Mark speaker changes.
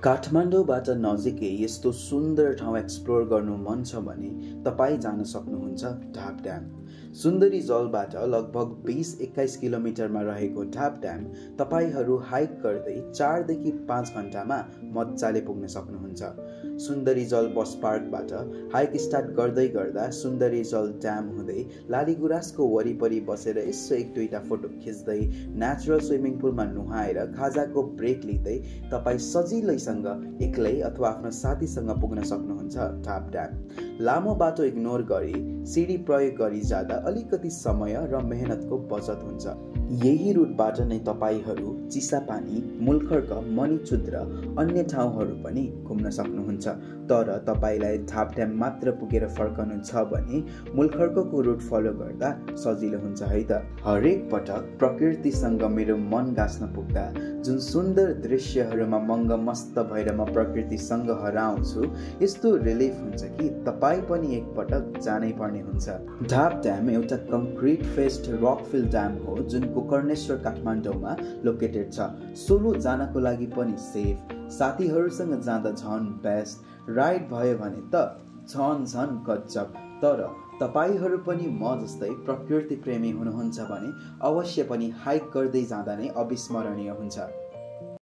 Speaker 1: काठमाडौँबाट नजिकै यस्तो सुन्दर ठाउँ एक्सप्लोर गर्नु मन छ भने तपाईँ जान सक्नुहुन्छ ढाप ड्याम। सुन्दरी जलबाट लगभग 20-21 किलोमिटरमा रहेको ढाप ड्याम तपाईहरू हाइक गर्दै 4 देखि 5 घण्टामा मजाले पुग्न सक्नुहुन्छ। सुन्दरी जल बस पार्कबाट हाइक स्टार्ट गर्दै गर्दा सुन्दरी जल ड्याम हुँदै लालीगुराँसको वरिपरि बसेर यसो एक दुईटा फोटो खिच्दै नेचुरल स्विमिङ पुलमा नुहाएर खाजाको ब्रेक लिँदै तपाईँ सजिलैसँग एक्लै अथवा आफ्नो साथीसँग पुग्न सक्नुहुन्छ ढाप ड्याम। लामो बाटो इग्नोर गरी सिडी प्रयोग गरी जाँदा अलिकति समय र मेहनतको बचत हुन्छ। यही रुटबाट नै तपाईहरू चिसापानी, मुलखर्क, मणिचुद र अन्य ठाउँहरू पनि घुम्न सक्नुहुन्छ। तर तपाईलाई ढाप ड्याम मात्र पुगेर फर्कनु छ भने मुलखर्कको रुट फलो गर्दा सजिलो हुन्छ है त। हरेक पटक प्रकृतिसँग मेरो मन गाँस्न पुग्दा जुन सुन्दर दृश्यहरूमा मङ्गमस्त भएर म प्रकृतिसँग हराउँछु, यस्तो रिलिफ हुन्छ कि तपाईँ पनि एकपटक जानै पर्ने हुन्छ। ढाप ड्याम एउटा कङ्क्रिट फेस्ड रकफिल ड्याम हो जुन गोकर्णेश्वर काठमाडौँमा लोकेटेड छ। सोलो जानको लागि पनि सेफ, साथीहरूसँग जाँदा झन बेस्ट, राइड भयो भने त झन गजब। तर तपाईहरू पनि म जस्तै प्रकृति प्रेमी हुनुहुन्छ भने अवश्य पनि हाइक गर्दै जाँदा नै अविस्मरणीय हुन्छ।